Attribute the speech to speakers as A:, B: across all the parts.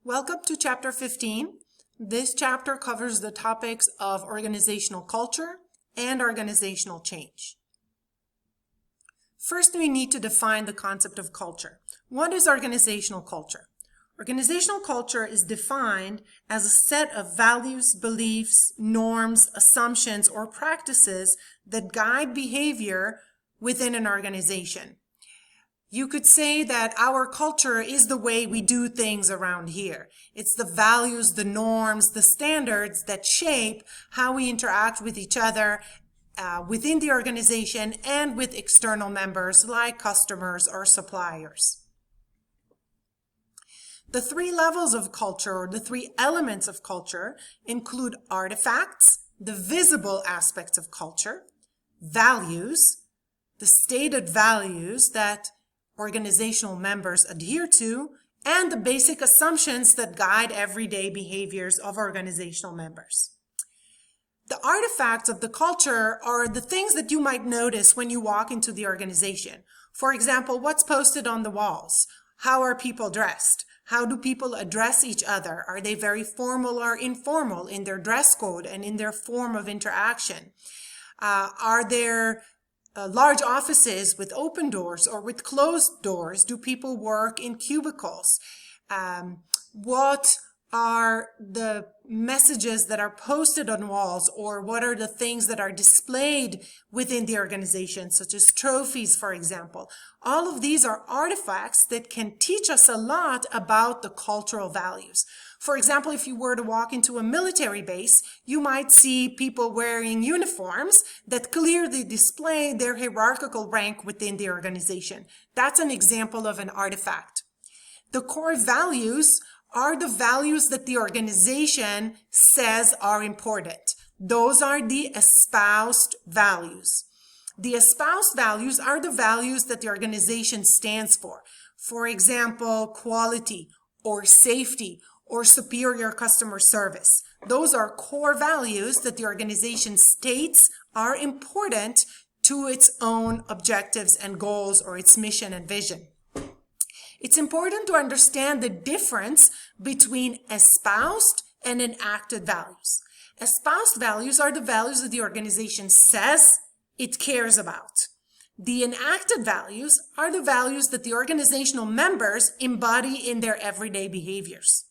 A: Welcome to Chapter 15. This chapter covers the topics of organizational culture and organizational change. First, we need to define the concept of culture. What is organizational culture? Organizational culture is defined as a set of values, beliefs, norms, assumptions, or practices that guide behavior within an organization. You could say that our culture is the way we do things around here. It's the values, the norms, the standards that shape how we interact with each other within the organization and with external members like customers or suppliers. The three levels of culture, or the three elements of culture, include artifacts, the visible aspects of culture, values, the stated values that organizational members adhere to, and the basic assumptions that guide everyday behaviors of organizational members. The artifacts of the culture are the things that you might notice when you walk into the organization. For example, what's posted on the walls? How are people dressed? How do people address each other? Are they very formal or informal in their dress code and in their form of interaction? Are there large offices with open doors or with closed doors? Do people work in cubicles? What are the messages that are posted on walls, or what are the things that are displayed within the organization, such as trophies, for example? All of these are artifacts that can teach us a lot about the cultural values. For example, if you were to walk into a military base, you might see people wearing uniforms that clearly display their hierarchical rank within the organization. That's an example of an artifact. The core values are the values that the organization says are important. Those are the espoused values. The espoused values are the values that the organization stands for. For example, quality or safety or superior customer service. Those are core values that the organization states are important to its own objectives and goals, or its mission and vision. It's important to understand the difference between espoused and enacted values. Espoused values are the values that the organization says it cares about. The enacted values are the values that the organizational members embody in their everyday behaviors.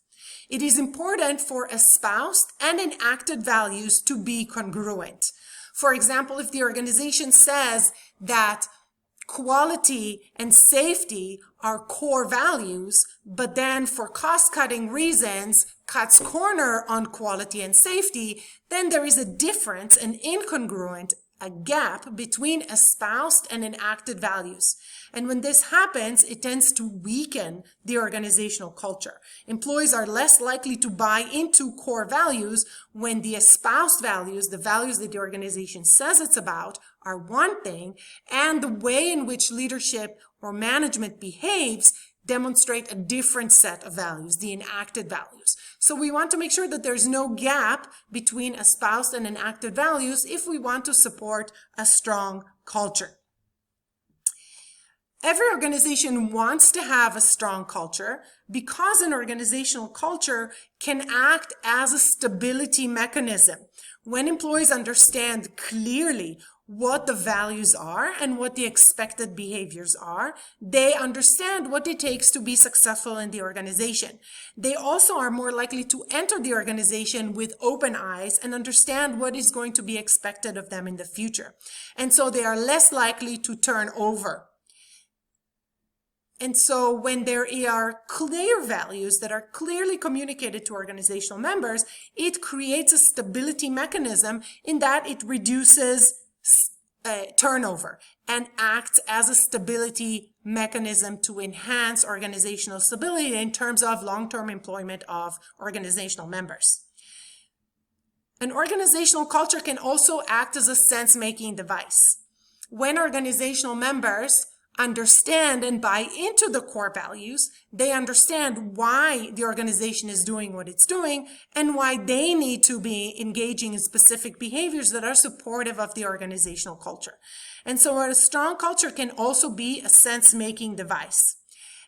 A: It is important for espoused and enacted values to be congruent. For example, if the organization says that quality and safety are core values, but then for cost-cutting reasons cuts corner on quality and safety, then there is a difference, an incongruent, a gap between espoused and enacted values. And when this happens, it tends to weaken the organizational culture. Employees are less likely to buy into core values when the espoused values, the values that the organization says it's about, are one thing, and the way in which leadership or management behaves demonstrate a different set of values, the enacted values. So we want to make sure that there's no gap between espoused and enacted values if we want to support a strong culture. Every organization wants to have a strong culture because an organizational culture can act as a stability mechanism. When employees understand clearly what the values are and what the expected behaviors are, they understand what it takes to be successful in the organization. They also are more likely to enter the organization with open eyes and understand what is going to be expected of them in the future. And so they are less likely to turn over. And so when there are clear values that are clearly communicated to organizational members, it creates a stability mechanism in that it reduces turnover and acts as a stability mechanism to enhance organizational stability in terms of long-term employment of organizational members. An organizational culture can also act as a sense-making device. When organizational members understand and buy into the core values, they understand why the organization is doing what it's doing and why they need to be engaging in specific behaviors that are supportive of the organizational culture. And so a strong culture can also be a sense-making device.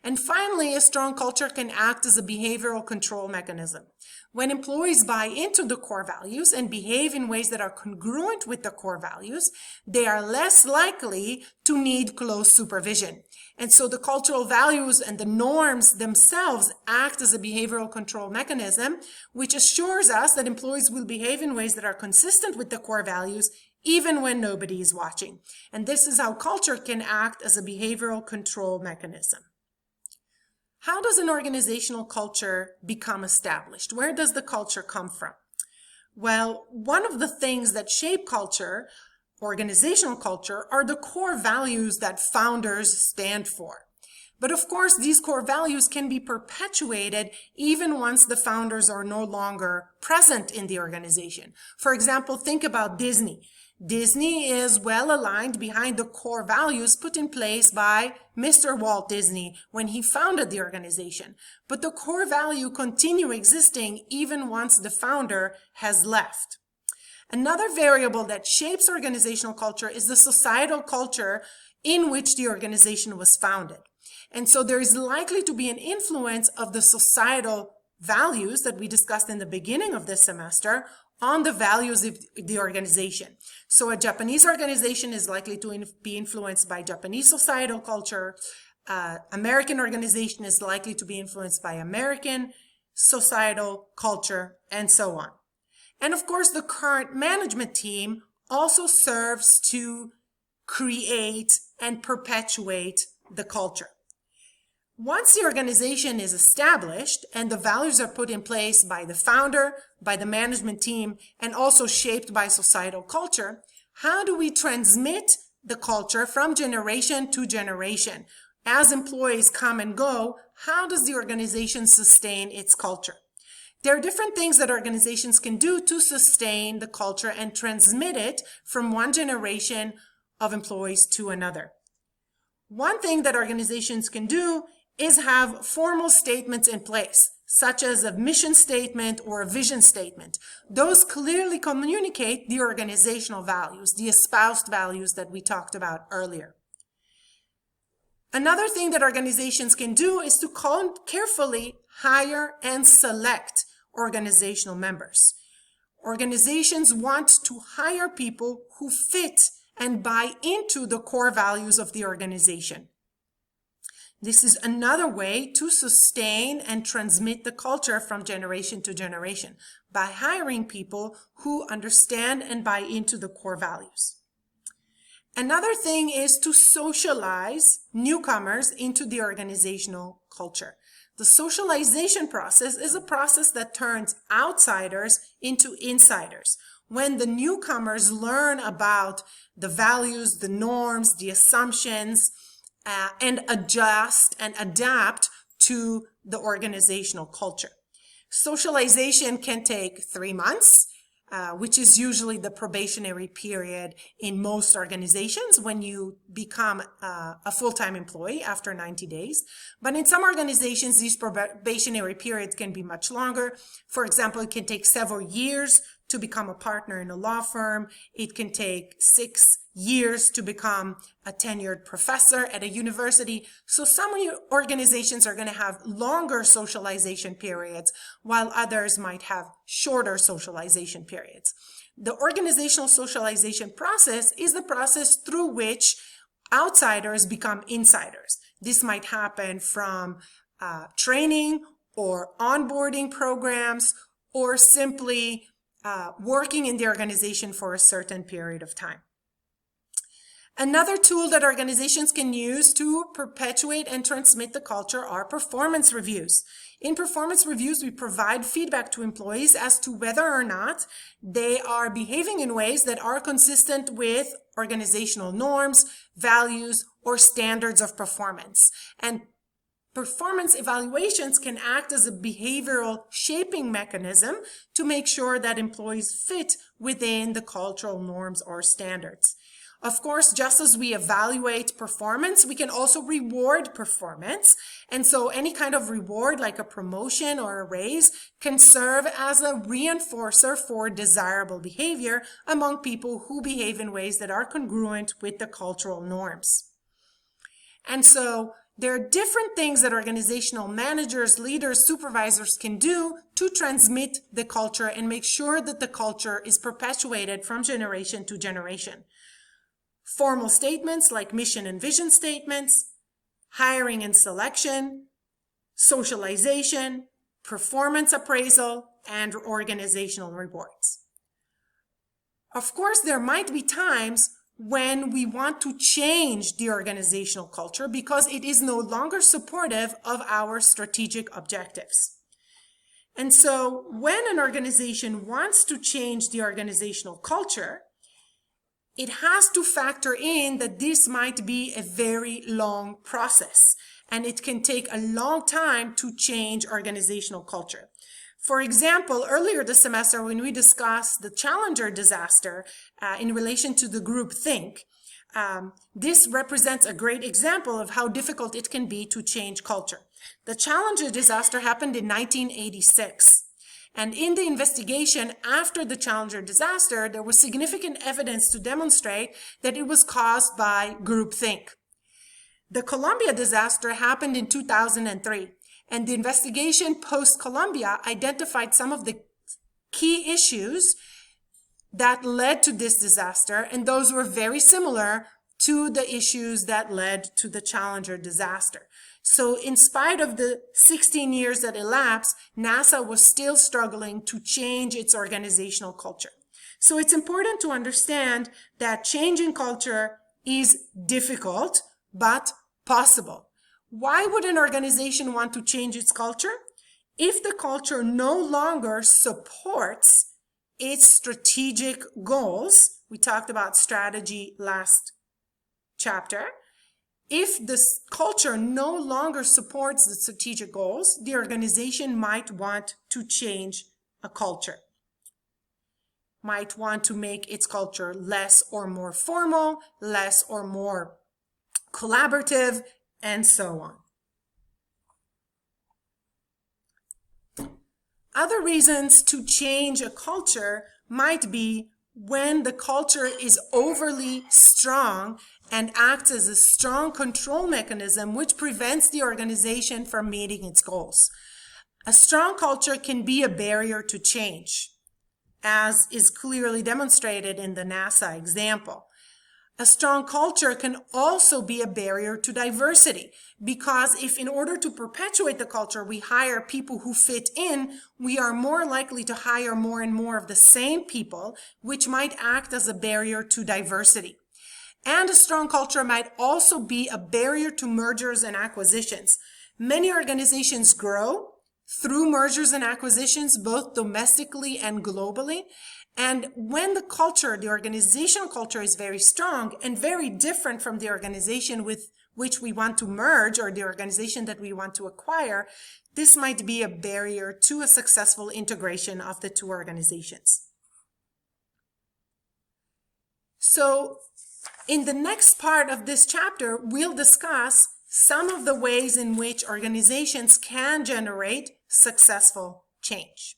A: And finally, a strong culture can act as a behavioral control mechanism. When employees buy into the core values and behave in ways that are congruent with the core values, they are less likely to need close supervision. And so the cultural values and the norms themselves act as a behavioral control mechanism, which assures us that employees will behave in ways that are consistent with the core values, even when nobody is watching. And this is how culture can act as a behavioral control mechanism. How does an organizational culture become established? Where does the culture come from? Well, one of the things that shape culture, organizational culture, are the core values that founders stand for. But of course, these core values can be perpetuated even once the founders are no longer present in the organization. For example, think about Disney. Disney is well aligned behind the core values put in place by Mr. Walt Disney when he founded the organization. But the core value continue existing even once the founder has left. Another variable that shapes organizational culture is the societal culture in which the organization was founded. And so there is likely to be an influence of the societal values that we discussed in the beginning of this semester on the values of the organization. So a Japanese organization is likely to be influenced by Japanese societal culture. American organization is likely to be influenced by American societal culture, and so on. And of course, the current management team also serves to create and perpetuate the culture. Once the organization is established and the values are put in place by the founder, by the management team, and also shaped by societal culture, how do we transmit the culture from generation to generation? As employees come and go, how does the organization sustain its culture? There are different things that organizations can do to sustain the culture and transmit it from one generation of employees to another. One thing that organizations can do is have formal statements in place, such as a mission statement or a vision statement. Those clearly communicate the organizational values, the espoused values that we talked about earlier. Another thing that organizations can do is to carefully hire and select organizational members. Organizations want to hire people who fit and buy into the core values of the organization. This is another way to sustain and transmit the culture from generation to generation, by hiring people who understand and buy into the core values. Another thing is to socialize newcomers into the organizational culture. The socialization process is a process that turns outsiders into insiders. When the newcomers learn about the values, the norms, the assumptions, and adjust and adapt to the organizational culture. Socialization can take 3 months, which is usually the probationary period in most organizations when you become a full-time employee after 90 days. But in some organizations, these probationary periods can be much longer. For example, it can take several years to become a partner in a law firm. It can take 6 years to become a tenured professor at a university. So some organizations are going to have longer socialization periods, while others might have shorter socialization periods. The organizational socialization process is the process through which outsiders become insiders. This might happen from training or onboarding programs, or simply working in the organization for a certain period of time. Another tool that organizations can use to perpetuate and transmit the culture are performance reviews. In performance reviews, we provide feedback to employees as to whether or not they are behaving in ways that are consistent with organizational norms, values, or standards of performance. And performance evaluations can act as a behavioral shaping mechanism to make sure that employees fit within the cultural norms or standards. Of course, just as we evaluate performance, we can also reward performance. And so any kind of reward, like a promotion or a raise, can serve as a reinforcer for desirable behavior among people who behave in ways that are congruent with the cultural norms. And so there are different things that organizational managers, leaders, supervisors can do to transmit the culture and make sure that the culture is perpetuated from generation to generation. Formal statements like mission and vision statements, hiring and selection, socialization, performance appraisal, and organizational reports. Of course, there might be times when we want to change the organizational culture because it is no longer supportive of our strategic objectives. And so when an organization wants to change the organizational culture, it has to factor in that this might be a very long process, and it can take a long time to change organizational culture. For example, earlier this semester when we discussed the Challenger disaster in relation to the groupthink, this represents a great example of how difficult it can be to change culture. The Challenger disaster happened in 1986. And in the investigation after the Challenger disaster, there was significant evidence to demonstrate that it was caused by groupthink. The Columbia disaster happened in 2003, and the investigation post-Columbia identified some of the key issues that led to this disaster, and those were very similar to the issues that led to the Challenger disaster. So in spite of the 16 years that elapsed, NASA was still struggling to change its organizational culture. So it's important to understand that changing culture is difficult, but possible. Why would an organization want to change its culture? If the culture no longer supports its strategic goals, we talked about strategy last chapter. If the culture no longer supports the strategic goals, the organization might want to change a culture. Might want to make its culture less or more formal, less or more collaborative, and so on. Other reasons to change a culture might be when the culture is overly strong and acts as a strong control mechanism which prevents the organization from meeting its goals. A strong culture can be a barrier to change, as is clearly demonstrated in the NASA example. A strong culture can also be a barrier to diversity, because if in order to perpetuate the culture we hire people who fit in, we are more likely to hire more and more of the same people, which might act as a barrier to diversity. And a strong culture might also be a barrier to mergers and acquisitions. Many organizations grow through mergers and acquisitions, both domestically and globally. And when the culture, the organizational culture, is very strong and very different from the organization with which we want to merge or the organization that we want to acquire, this might be a barrier to a successful integration of the two organizations. So in the next part of this chapter, we'll discuss some of the ways in which organizations can generate successful change.